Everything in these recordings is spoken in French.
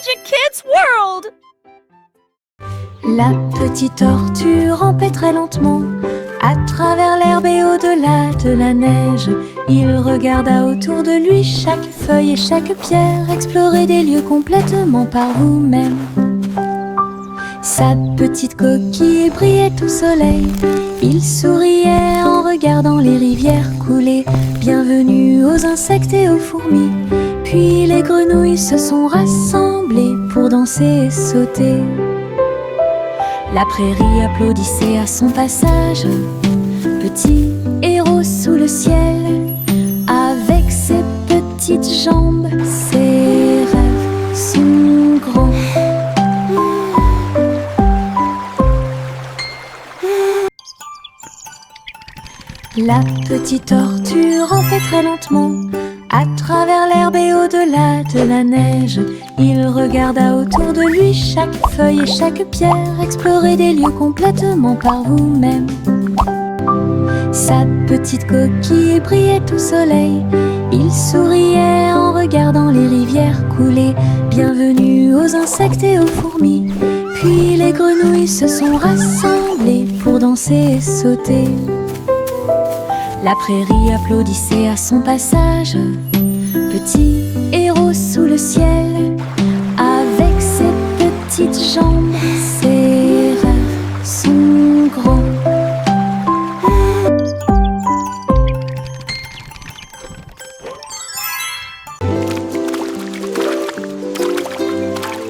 Magic Kids World! La petite tortue rampait très lentement à travers l'herbe et au-delà de la neige. Il regarda autour de lui chaque feuille et chaque pierre, explorer des lieux complètement par vous-même. Sa petite coquille brillait au soleil. Il souriait en regardant les rivières couler. Bienvenue aux insectes et aux fourmis. Puis les grenouilles se sont rassemblées pour danser et sauter. La prairie applaudissait à son passage. Petit héros sous le ciel, avec ses petites jambes, ses rêves sont grands. La petite tortue rampait très lentement à travers l'herbe et au-delà de la neige. Il regarda autour de lui chaque feuille et chaque pierre, explorer des lieux complètement par vous-même. Sa petite coquille brillait au soleil. Il souriait en regardant les rivières couler. Bienvenue aux insectes et aux fourmis. Puis les grenouilles se sont rassemblées pour danser et sauter. La prairie applaudissait à son passage. Petit héros sous le ciel, avec ses petites jambes, ses rêves sont grands.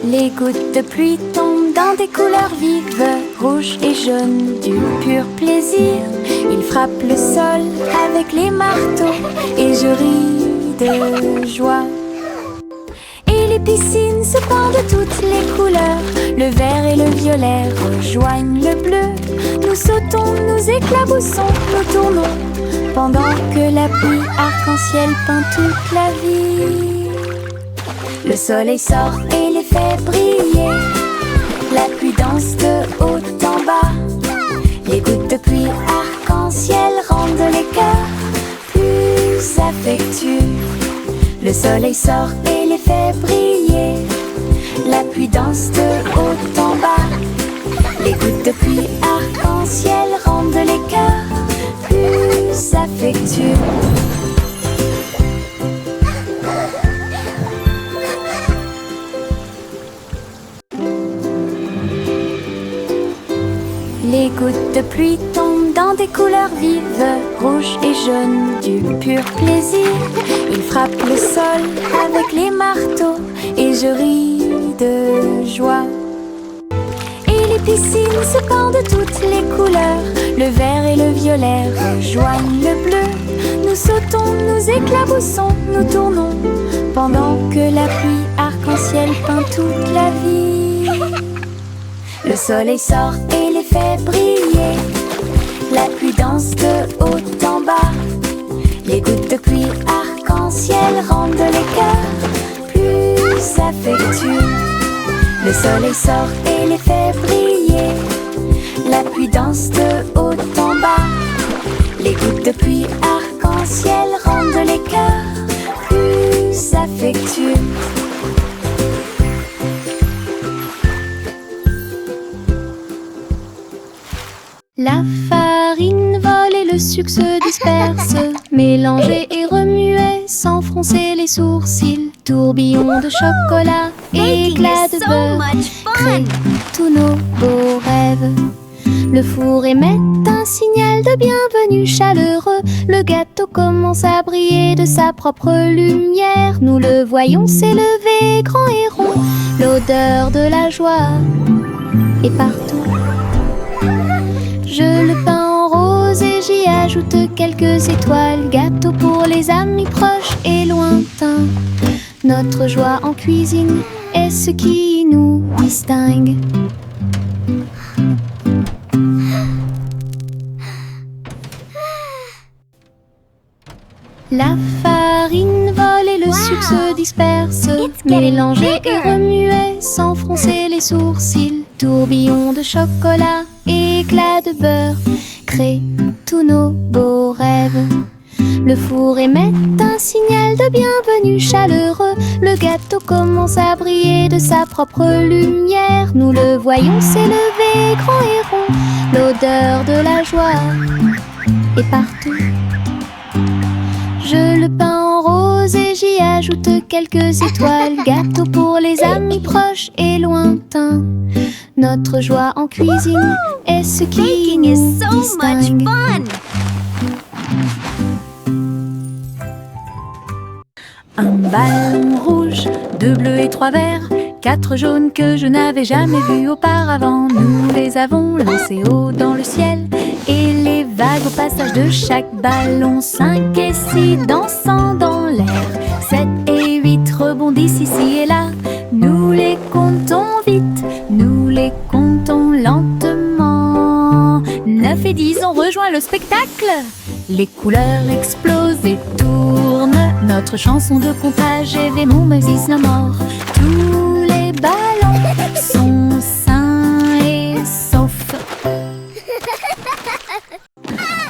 Les gouttes de pluie tombent dans des couleurs vives, rouges et jaunes, du pur plaisir. Ils frappent le sol avec les marteaux et je ris de joie. Et les piscines se pendent de toutes les couleurs. Le vert et le violet rejoignent le bleu. Nous sautons, nous éclaboussons, nous tournons, pendant que la pluie arc-en-ciel peint toute la vie. Le soleil sort et les fait briller. La pluie danse de haut en bas. Les gouttes de pluie arc-en-ciel rendent les cœurs plus affectueux. Le soleil sort et les fait briller. La pluie danse de haut en bas. Les gouttes de pluie arc-en-ciel rendent les cœurs plus affectueux. Les gouttes de pluie tombent dans des couleurs vives, rouges et jaunes, du pur plaisir. Ils frappent le sol avec les marteaux et je ris de joie. Et les piscines se pendent de toutes les couleurs. Le vert et le violet rejoignent le bleu. Nous sautons, nous éclaboussons, nous tournons, pendant que la pluie arc-en-ciel peint toute la vie. Le soleil sort et les fait briller. La pluie danse de haut en bas. Les gouttes de pluie arc-en-ciel rendent les cœurs plus affectueux. Le soleil sort et les fait briller. La pluie danse de haut en bas. Les gouttes de pluie arc-en-ciel rendent les cœurs plus affectueux. La farine vole et le sucre se disperse, mélanger et remuer sans froncer les sourcils. Tourbillon de chocolat, éclat de beurre, créent tous nos beaux rêves. Le four émet un signal de bienvenue chaleureux. Le gâteau commence à briller de sa propre lumière. Nous le voyons s'élever grand et rond. L'odeur de la joie est partout. Je le peins en rose et j'y ajoute quelques étoiles. Gâteau pour les amis proches et lointains. Notre joie en cuisine est ce qui nous distingue. La farine vole et le sucre se disperse, mélanger et remuer sans froncer les sourcils. Tourbillon de chocolat, éclat de beurre, créent tous nos beaux rêves. Le four émet un signal de bienvenue chaleureux. Le gâteau commence à briller de sa propre lumière. Nous le voyons s'élever grand et rond. L'odeur de la joie est partout. Je le peins en rose et j'y ajoute quelques étoiles. Gâteau pour les amis proches et lointains. Notre joie en cuisine est ce qui nous distingue. Un ballon rouge, 2 bleus et 3 verts, 4 jaunes que je n'avais jamais vus auparavant. Nous les avons lancés haut dans le ciel, et les vagues au passage de chaque ballon, 5 et 6 dansant dans l'air, 7 et 8 rebondissent ici et là. Nous les comptons vite, nous les comptons lentement. 9 et 10 ont rejoint le spectacle. Les couleurs explosent et tournent. Notre chanson de comptage est mon Moses no more. Tous les ballons sont sains et saufs.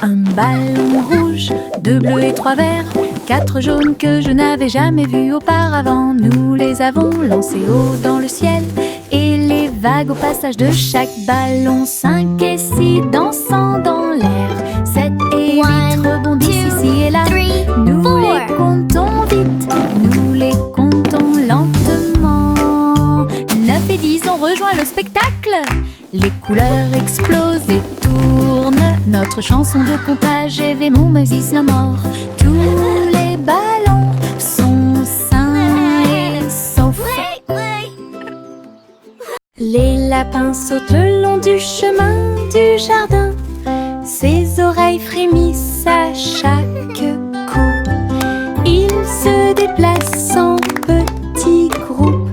Un ballon rouge, 2 bleus et 3 verts, 4 jaunes que je n'avais jamais vus auparavant. Nous les avons lancés haut dans le ciel, et les vagues au passage de chaque ballon, 5 et 6 dansant dans l'air, 7 et 8 rebondissent ici et là. Nous les comptons vite, nous les comptons lentement. 9 et 10 ont rejoint le spectacle. Les couleurs explosent et tournent. Notre chanson de comptage est mon Moses no more. Tous les ballons sont sains et saufs. Les lapins sautent le long du chemin du jardin. Ses oreilles frémissent à chaque coup. Ils se déplacent en petits groupes.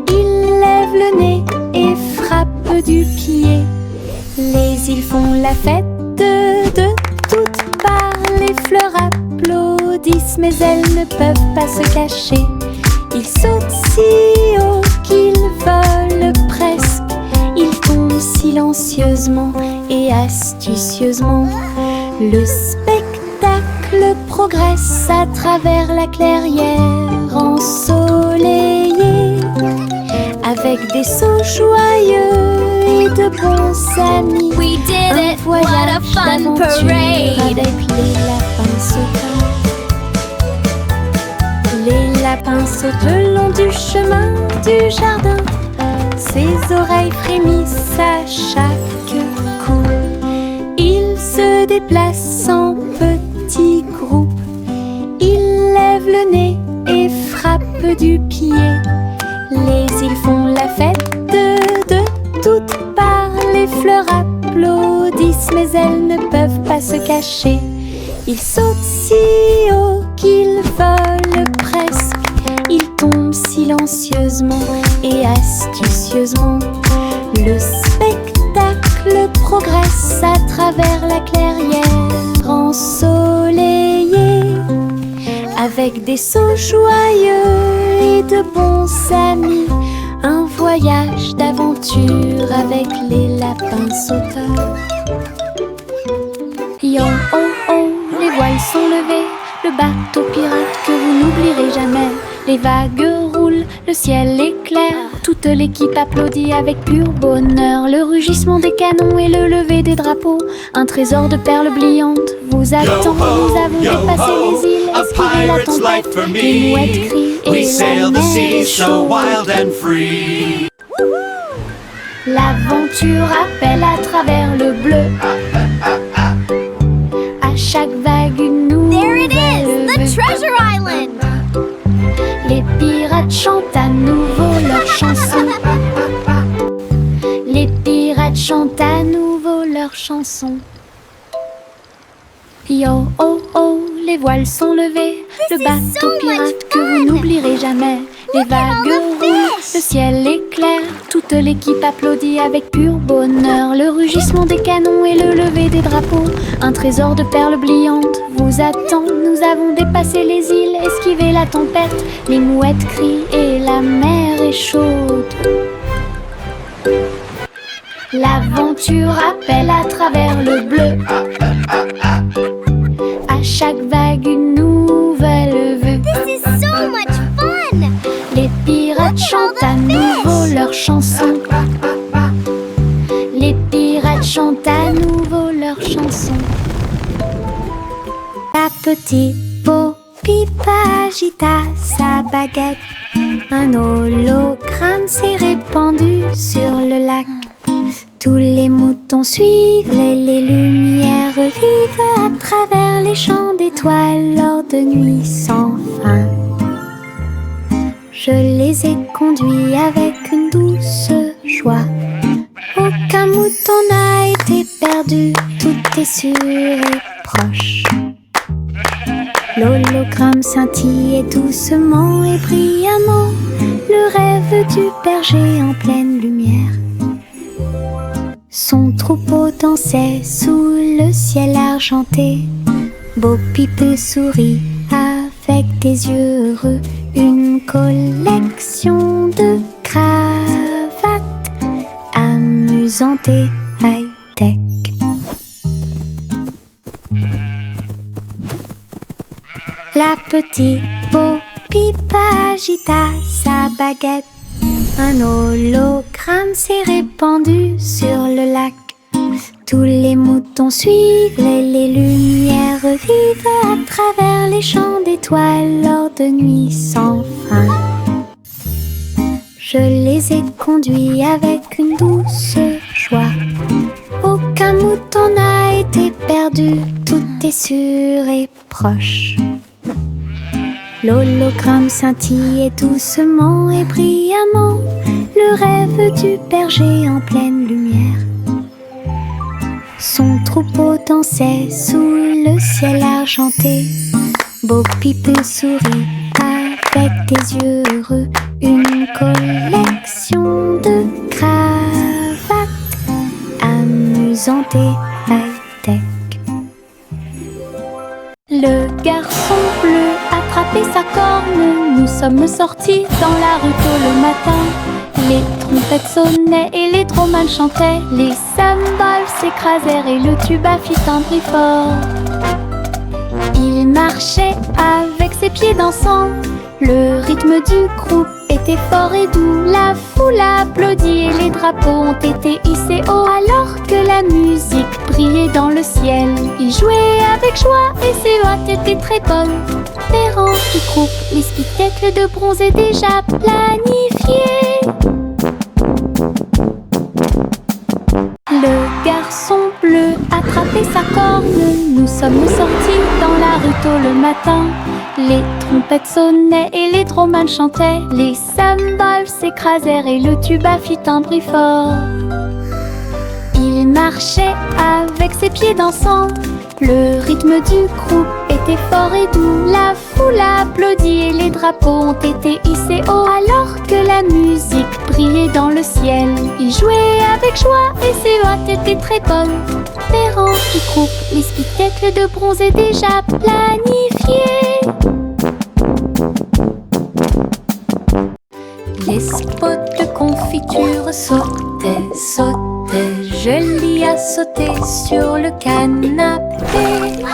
Ils lèvent le nez et frappent du pied. Les îles font la fête de toutes parts. Les fleurs applaudissent, mais elles ne peuvent pas se cacher. Ils sautent si haut qu'ils volent presque. Ils tombent silencieusement et astucieusement. Le spectacle progresse à travers la clairière ensoleillée, avec des sauts joyeux et de bons amis. We did Un it! What a voyage fun d'aventure parade! avec les lapins sautants. Les lapins sautent le long du chemin du jardin. Ses oreilles frémissent à chaque coup. Ils se déplacent en petits groupes. Ils lèvent le nez et frappent du pied. Les îles font la fête de toutes parts. Les fleurs applaudissent, mais elles ne peuvent pas se cacher. Ils sautent si haut qu'ils volent presque. Ils tombent silencieusement et astucieusement. Le spectacle progresse à travers la clairière ensoleillée, avec des sauts joyeux et de bons amis. Un voyage d'aventure avec les lapins sauteurs. Yo oh oh, les voiles sont levées, le bateau pirate que vous n'oublierez jamais. Les vagues roulent, le ciel est clair, toute l'équipe applaudit avec pur bonheur. Le rugissement des canons et le lever des drapeaux, un trésor de perles brillantes vous attend. Nous avons dépassé les îles, esquivé la tempête, les mouettes crient et la mer est chaude. L'aventure appelle à travers le bleu. À chaque vague une There it is! nouvelle The vue. Treasure Island! Les pirates chantent à nouveau leur chanson. Les pirates chantent à nouveau leur chanson. Yo oh oh, les voiles sont levées, le is bateau so much pirate que vous fun. n'oublierez jamais. Les Look at all vagues the roulent, fish. le ciel est clair, toute l'équipe applaudit avec pur bonheur. Le rugissement des canons et le lever des drapeaux, un trésor de perles brillantes vous attend. Nous avons dépassé les îles, esquivé la tempête, les mouettes crient et la mer est chaude. L'aventure appelle à travers le bleu. À chaque vague petit Bo Peep agita sa baguette. Un hologramme s'est répandu sur le lac. Tous les moutons suivaient les lumières vives à travers les champs d'étoiles lors de nuits sans fin. Je les ai conduits avec une douce joie. Aucun mouton n'a été perdu, tout est sûr et proche. L'hologramme scintillait doucement et brillamment, le rêve du berger en pleine lumière. Son troupeau dansait sous le ciel argenté. Bo Peep sourit avec des yeux heureux. Une collection de cravates amusantes et high-tech. La petite Bo Peep agita sa baguette. Un hologramme s'est répandu sur le lac. Tous les moutons suivaient les lumières vives à travers les champs d'étoiles lors de nuits sans fin. Je les ai conduits avec une douce joie. Aucun mouton n'a été perdu, tout est sûr et proche. L'hologramme scintillait doucement et brillamment, le rêve du berger en pleine lumière. Son troupeau dansait sous le ciel argenté. Bo Peep sourit avec des yeux heureux. Une collection de cravates amusantes et high-tech. Le garçon bleu attrapait sa corne. Nous sommes sortis dans la rue tôt le matin. Les trompettes sonnaient et les dromals chantaient. Les cymbales s'écrasèrent et le tuba fit un bruit fort. Il marchait avec ses pieds dansants. Le rythme du groupe était fort et doux. La foule applaudit et les drapeaux ont été hissés haut. Alors que la musique brillait dans le ciel, ils jouaient avec joie et ses hôtes étaient très bonnes. Les rangs du groupe, les spectacles de bronze étaient déjà planifiés. Le garçon bleu attrapait sa corne. Nous sommes sortis dans la rue tôt le matin. Les trompettes sonnaient et les dromals chantaient. Les cymbales s'écrasèrent et le tuba fit un bruit fort. Il marchait avec ses pieds dansants. Le rythme du groupe était fort et doux. La foule applaudit et les drapeaux ont été hissés haut. Alors que la musique brillait dans le ciel, ils jouaient avec joie et ses hôtes étaient très bonnes. Les rangs du groupe, les spectacles de bronze étaient déjà planifiés. Les spots de confiture sautaient, sautaient. Jolie à sauter sur le canapé.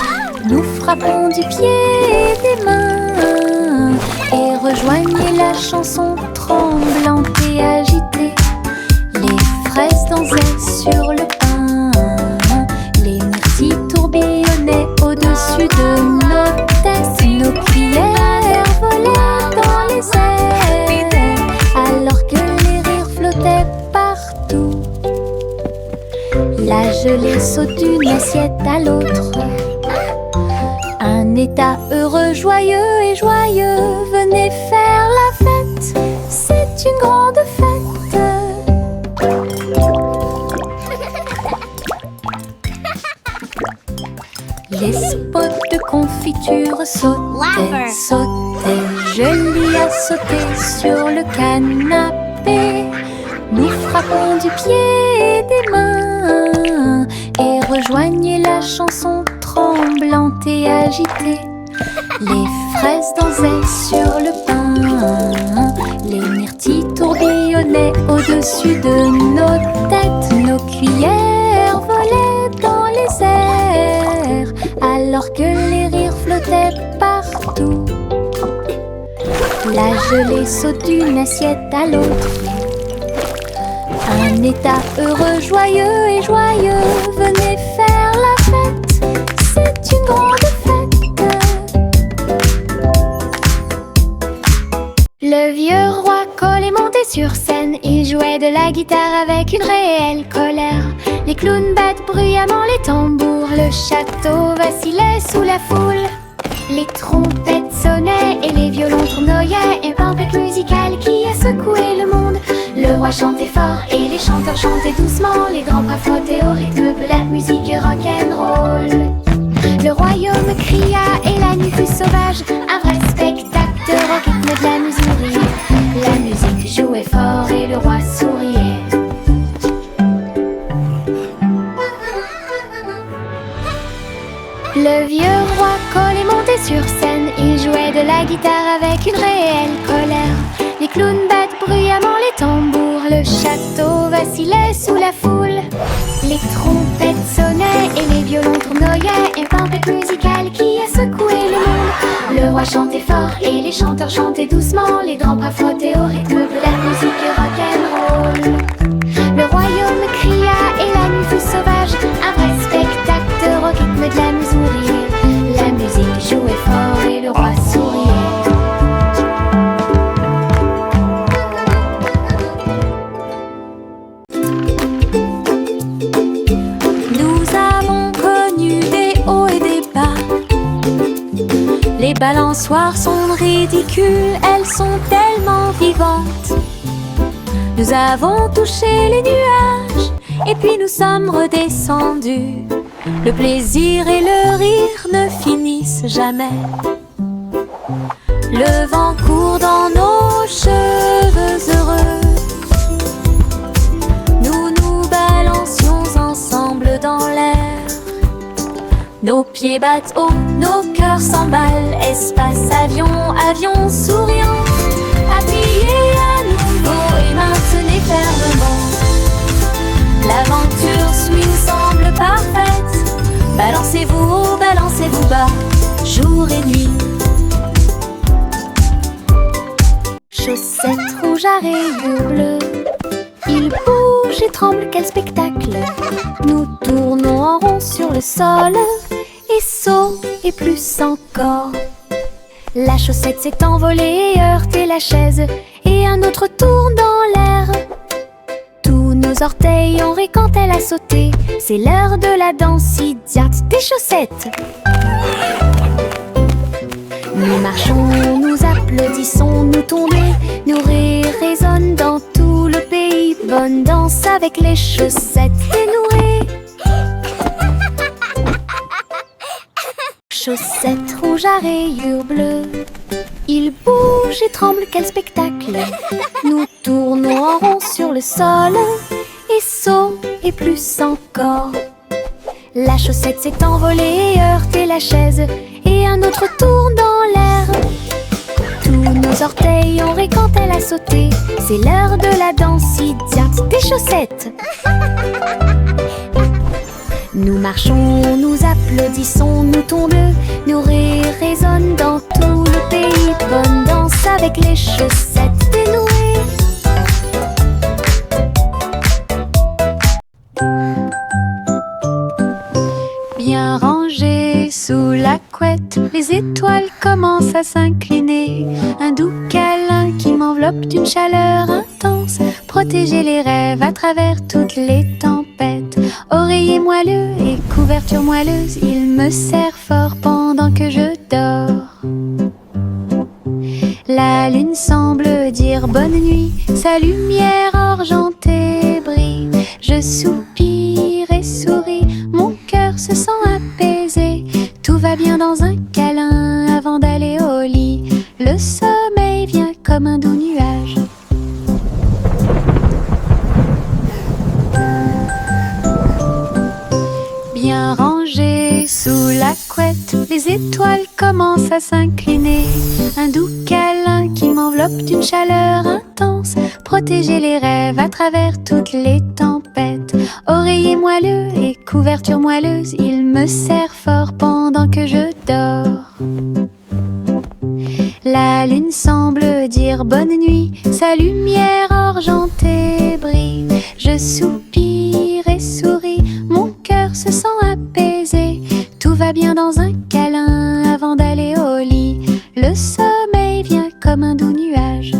Nous frappons du pied et des mains et rejoignez la chanson tremblante et agitée. Les fraises dansaient sur le pain. Les myrtilles tourbillonnaient au-dessus de nos têtes. Nos cuillères volaient dans les airs alors que les rires flottaient partout. La gelée saute d'une assiette à l'autre. Un état heureux, joyeux et joyeux. Venez faire la fête, c'est une grande fête. Les spots de confiture sautaient, sautaient. Jolie à sauter sur le canapé. Nous frappons du pied et des mains et rejoignez la chanson tremblante et agitée. Les fraises dansaient sur le pain. Les myrtilles tourbillonnaient au-dessus de nos têtes. Nos cuillères volaient dans les airs alors que les rires flottaient partout. La gelée saute d'une assiette à l'autre. Un état heureux, joyeux et joyeux. Venez faire la fête, c'est une grande fête. Le vieux roi Cole est monté sur scène. Il jouait de la guitare avec une réelle colère. Les clowns battent bruyamment les tambours. Le château vacillait sous la foule. Les trompettes sonnaient et les violons tournoyaient. Une tempête musicale qui a secoué le monde. Le roi chantait fort et les chanteurs chantaient doucement. Les grands bras frottaient au rythme de la musique rock'n'roll. Le royaume cria et la nuit fut sauvage. Un vrai spectacle de rock, rythme de la musique. La musique jouait fort et le roi souriait. Le vieux roi Cole est monté sur scène. Il jouait de la guitare avec une réelle colère. Les clowns battent bruyamment les tambours. Le château vacillait sous la foule. Les trompettes sonnaient et les violons tournoyaient. Une tempête musicale qui a secoué le monde. Le roi chantait fort et les chanteurs chantaient doucement. Les grands bras frottaient au rythme de la musique rock'n'roll. Le royaume cria et la nuit fut sauvage. Un vrai spectacle de rock, rythme de la musique. La musique jouait fort et le roi souriait. Les balançoires sont ridicules, elles sont tellement vivantes. Nous avons touché les nuages et puis nous sommes redescendus. Le plaisir et le rire ne finissent jamais. Le vent court dans nos cheveux heureux. Nous nous balancions ensemble dans l'air. Nos pieds battent haut, nos cœurs s'emballent. Espace, avion, avion souriant. Appuyez à nouveau et maintenez fermement. L'aventure swing semble parfaite. Balancez-vous haut, balancez-vous bas, jour et nuit. Chaussettes rouges à rayures bleues. Il bouge et tremble, quel spectacle! Nous tournons en rond sur le sol. Et saut et plus encore. La chaussette s'est envolée et heurté la chaise. Et un autre tourne dans l'air. Tous nos orteils ont ri quand elle a sauté. C'est l'heure de la danse idiote des chaussettes. Nous marchons, nous applaudissons, nous tombons. Nos rires résonnent dans tout le pays. Bonne danse avec les chaussettes dénouées. Chaussettes rouges à rayures bleues. Il bouge et tremble, quel spectacle! Nous tournons en rond sur le sol. Et saut et plus encore. La chaussette s'est envolée et heurté la chaise. Et un autre tourne dans l'air. Tous nos orteils ont ri quand elle a sauté. C'est l'heure de la danse idiote des chaussettes. Nous marchons, nous applaudissons, nous tombons. Nos rires résonnent dans tout le pays. Bonne danse avec les chaussettes dénouées. Bien rangées sous la couette, les étoiles commencent à s'incliner. Un doux câlin qui m'enveloppe d'une chaleur intense. Protéger les rêves à travers toutes les tempêtes. Oreiller moelleux et couverture moelleuse, il me serre fort pendant que je dors. La lune semble dire bonne nuit, sa lumière argentée brille. Je soupire et souris, mon cœur se sent apaisé. Tout va bien dans un câlin avant d'aller au lit. Le sommeil vient comme un doux nuage. Bien rangées sous la couette, les étoiles commencent à s'incliner. Un doux câlin qui m'enveloppe d'une chaleur intense. Protéger les rêves à travers toutes les tempêtes. Oreiller moelleux et couverture moelleuse, il me serre fort pendant que je dors. La lune semble dire bonne nuit, sa lumière argentée brille. Je soupire et souris, mon cœur se sent apaisé. Tout va bien dans un câlin avant d'aller au lit. Le sommeil vient comme comme un doux nuage.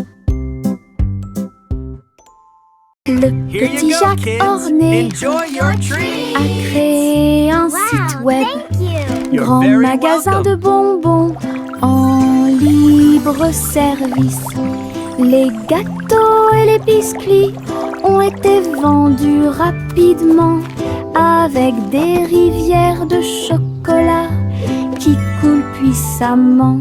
Le Here petit you go, Jacques kids. orné Enjoy your treat. a créé un site web, Thank you. You're grand very magasin welcome. de bonbons en libre service. Les gâteaux et les biscuits ont été vendus rapidement avec des rivières de chocolat qui coulent puissamment.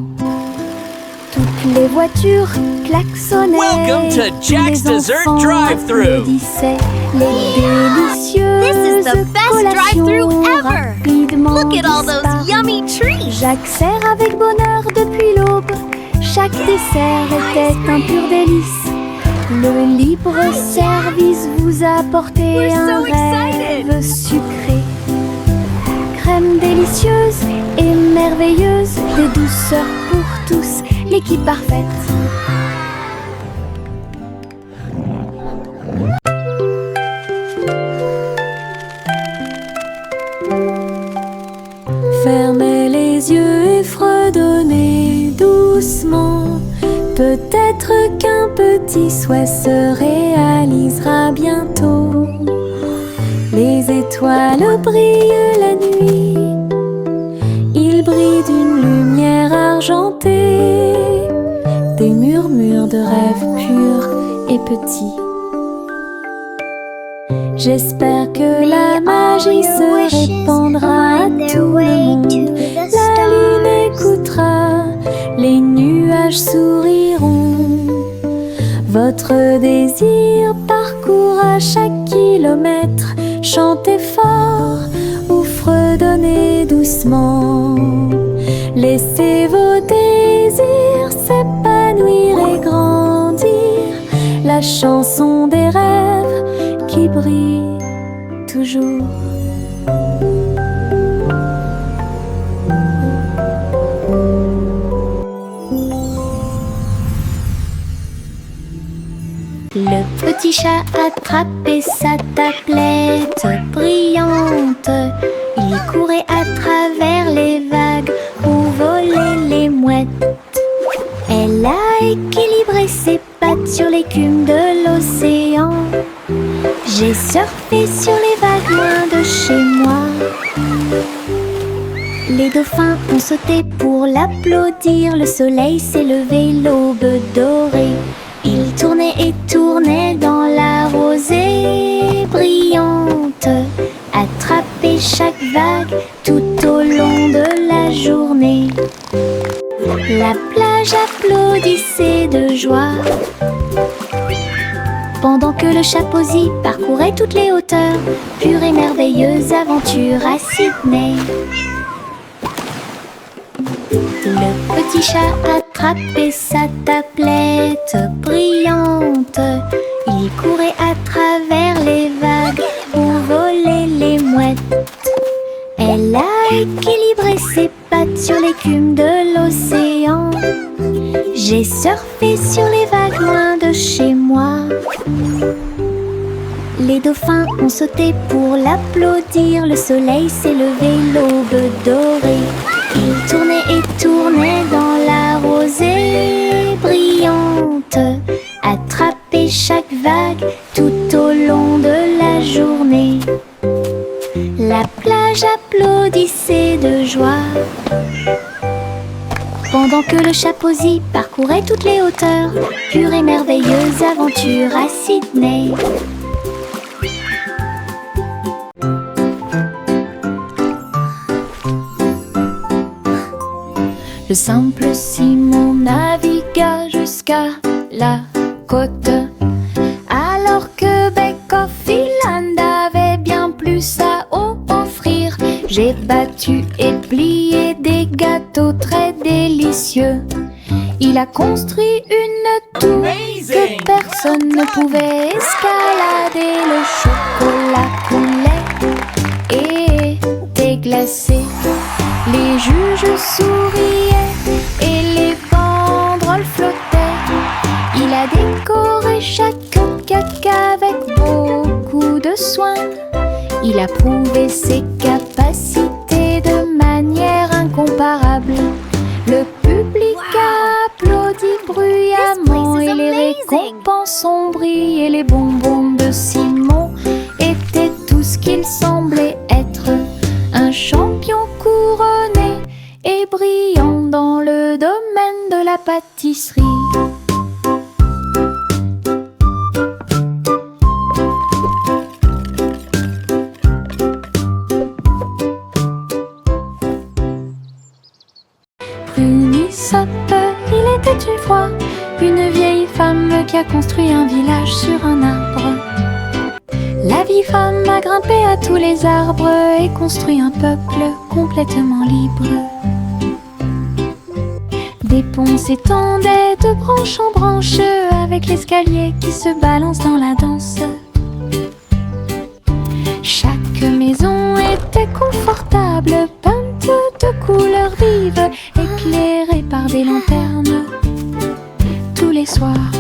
Toutes les voitures klaxonnaient, Welcome to Jack's les Dessert enfants Drive-Thru. applaudissaient, les délicieuses This is the best collations drive-thru ever. rapidement Look at all those disparues. yummy treats. Jacques sert avec bonheur depuis l'aube. Chaque dessert était un pur délice. Le libre service vous a apporté We're un so excited. rêve sucré. Crème délicieuse et merveilleuse, des douceurs pour tous, l'équipe parfaite. Fermez les yeux et fredonnez doucement. Peut-être qu'un petit souhait se réalisera bientôt. Les étoiles brillent la nuit. Ils brillent d'une lumière argentée. Des murmures de rêves purs et petits. J'espère que la magie se répandra à tout le monde. La lune écoutera, les nuages souriront. Votre désir parcourra chaque kilomètre. Chantez fort ou fredonnez doucement. Laissez vos désirs s'épanouir et grandir. La chanson des rêves qui brille toujours. Le petit chat attrapait sa tablette brillante. Il courait à travers les vagues où volaient les mouettes. Elle a équilibré ses pattes sur l'écume de l'océan. J'ai surfé sur les vagues loin de chez moi. Les dauphins ont sauté pour l'applaudir. Le soleil s'est levé, l'aube dorée. Il tournait et tournait dans la rosée brillante, attrapait chaque vague tout au long de la journée. La plage applaudissait de joie, pendant que le chapeauzi parcourait toutes les hauteurs. Pure et merveilleuse aventure à Sydney. Le petit chat attrapait sa tablette brillante. Il courait à travers les vagues où volaient les mouettes. Elle a équilibré ses pattes sur l'écume de l'océan. J'ai surfé sur les vagues loin de chez moi. Les dauphins ont sauté pour l'applaudir. Le soleil s'est levé, l'aube dorée. Il tournait et tournait dans la rosée brillante, attrapait chaque vague tout au long de la journée. La plage applaudissait de joie, pendant que le chapeauzi parcourait toutes les hauteurs. Pure et merveilleuse aventure à Sydney. Le simple Simon navigua jusqu'à la côte, alors que Beck-off Island avait bien plus à offrir. J'ai battu et plié des gâteaux très délicieux. Il a construit une tour que personne ne pouvait escalader. Le chocolat coulait et était glacé. Les juges souriaient et les banderoles flottaient. Il a décoré chaque cupcake avec beaucoup de soin. Il a prouvé ses capacités de manière incomparable. Le public a applaudi bruyamment. récompenses ont brillé, les bonbons de Simon étaient tout ce qu'il semblait être. Un champion couronné et brillant dans le domaine de la pâtisserie. Prunissop, il était une fois une vieille femme qui a construit un village sur un arbre. La vieille femme a grimpé à tous les arbres et construit un peuple complètement libre. Des ponts s'étendaient de branche en branche avec l'escalier qui se balance dans la danse. Chaque maison était confortable, peinte de couleurs vives, éclairée par des lanternes. Tous les soirs,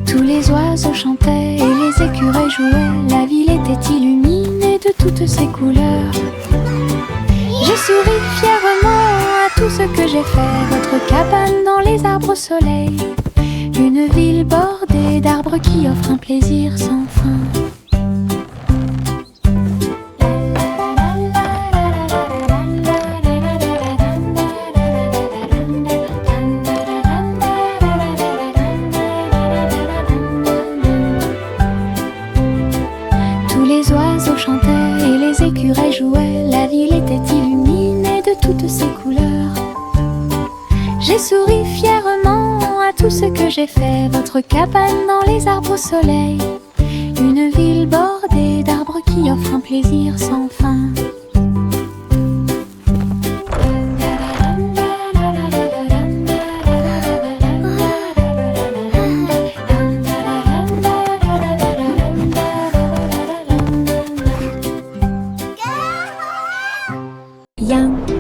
tous les oiseaux chantaient et les écureuils jouaient. La ville était illuminée de toutes ses couleurs. J'ai souri fièrement à tout ce que j'ai fait. Votre cabane dans les arbres au soleil, une ville bordée d'arbres qui offre un plaisir sans fin. La ville était illuminée de toutes ses couleurs. J'ai souri fièrement à tout ce que j'ai fait. Votre cabane dans les arbres au soleil, une ville bordée d'arbres qui offre un plaisir sans fin.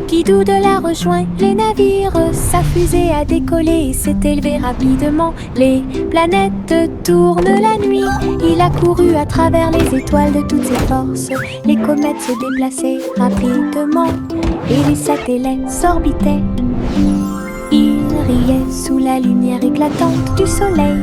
Kidou de la rejoint les navires, sa fusée a décollé et s'est élevée rapidement. Les planètes tournent la nuit, il a couru à travers les étoiles de toutes ses forces. Les comètes se déplaçaient rapidement et les satellites s'orbitaient. Il riait sous la lumière éclatante du soleil.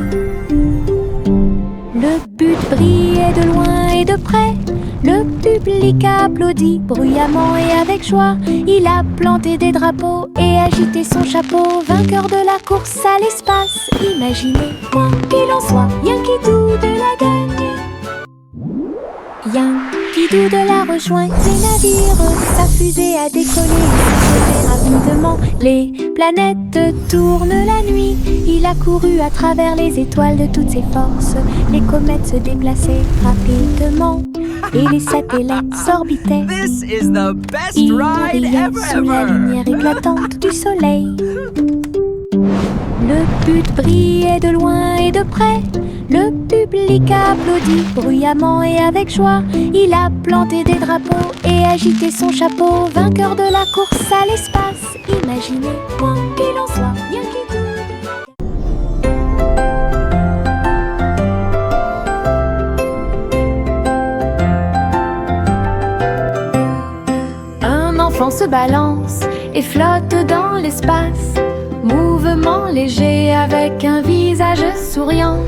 Le but brillait de loin et de près. Le public a applaudi bruyamment et avec joie. Il a planté des drapeaux et agité son chapeau. Vainqueur de la course à l'espace, imaginez, quoi qu'il en soit, Yankidou de la gagne. Yankidou de la rejoint les navires, sa fusée a décollé et rapidement. Les planètes tournent la nuit, il a couru à travers les étoiles de toutes ses forces. Les comètes se déplaçaient rapidement et les satellites s'orbitaient. This is the best Il ride riait sous la lumière ever! éclatante du soleil. Le but brillait de loin et de près. Le public a applaudi bruyamment et avec joie. Il a planté des drapeaux et agité son chapeau. Vainqueur de la course à l'espace, imaginez, quoi qu'il en soit, Yankidou. Un enfant se balance et flotte dans l'espace, mouvement léger avec un visage souriant.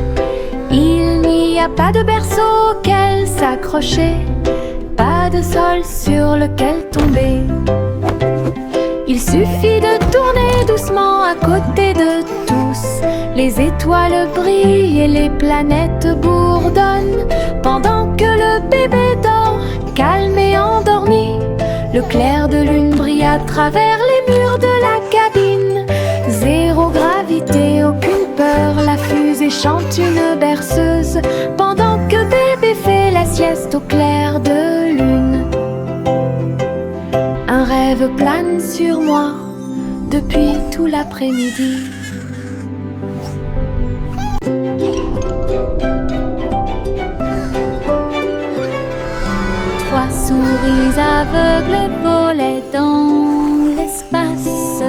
Il n'y a pas de berceau auquel s'accrocher, pas de sol sur lequel tomber. Il suffit de tourner doucement à côté de tous. Les étoiles brillent et les planètes bourdonnent, pendant que le bébé dort, calme et endormi. Le clair de lune brille à travers les murs de la cabine. Zéro gravité, aucune peur, la fusée chante une berceuse, pendant que bébé fait la sieste au clair de lune. Un rêve plane sur moi depuis tout l'après-midi. Trois souris aveugles volaient dans l'espace,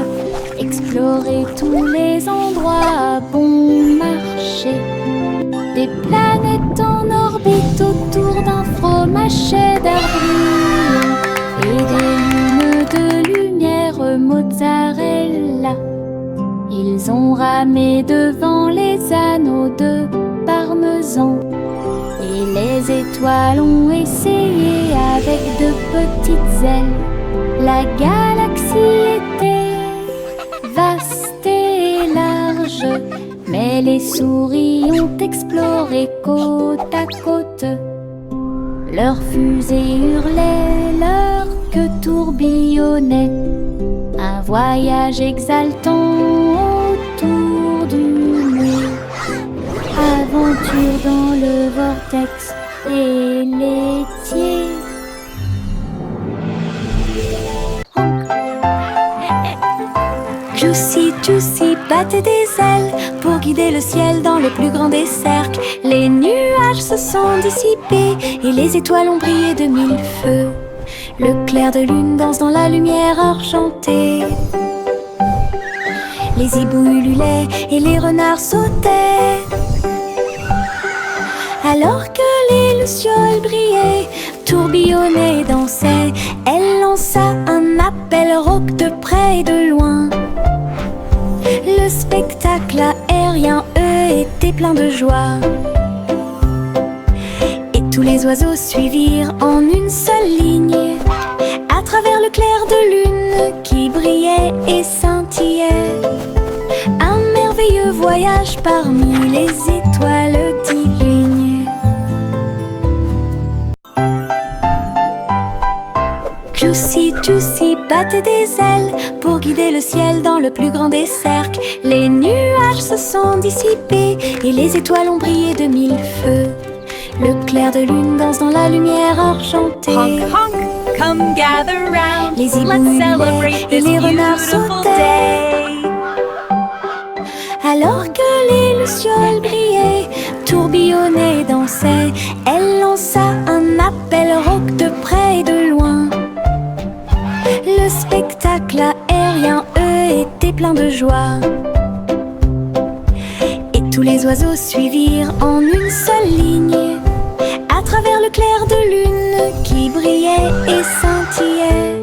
explorer tous les endroits à bon marché. Des planètes en orbite autour d'un fromage d'air brillant et des lunes de lumière mozzarella. Ils ont ramé devant les anneaux de parmesan. Et les étoiles ont essayé avec de petites ailes. La galaxie était vaste et large, mais les souris ont exploré côte à côte. Leurs fusées hurlaient, leur queue tourbillonnait. Un voyage exaltant autour du monde. Aventure dans le vortex et laitier. Juicy battait des ailes pour guider le ciel dans le plus grand des cercles. Les nuages se sont dissipés et les étoiles ont brillé de mille feux. Le clair de lune danse dans la lumière argentée. Les hiboux ululaient et les renards sautaient. Alors que les lucioles brillaient, tourbillonnaient et dansaient, elle lança un appel rauque de près et de loin. Le spectacle aérien, eux, était plein de joie. Et tous les oiseaux suivirent en une seule ligne, à travers le clair de lune qui brillait et scintillait. Un merveilleux voyage parmi les étoiles divines. Juicy battait des ailes pour guider le ciel dans le plus grand des cercles. Les nuages se sont dissipés et les étoiles ont brillé de mille feux. Le clair de lune danse dans la lumière argentée. Honk, honk, come gather round. Les hiboux Let's ululaient celebrate et this les renards beautiful sautaient. day. Alors que les lucioles brillaient, tourbillonnaient et dansaient, elle lança un appel rauque de près et de loin. Le spectacle aérien, eux, était plein de joie. Et tous les oiseaux suivirent en une seule ligne, à travers le clair de lune qui brillait et scintillait.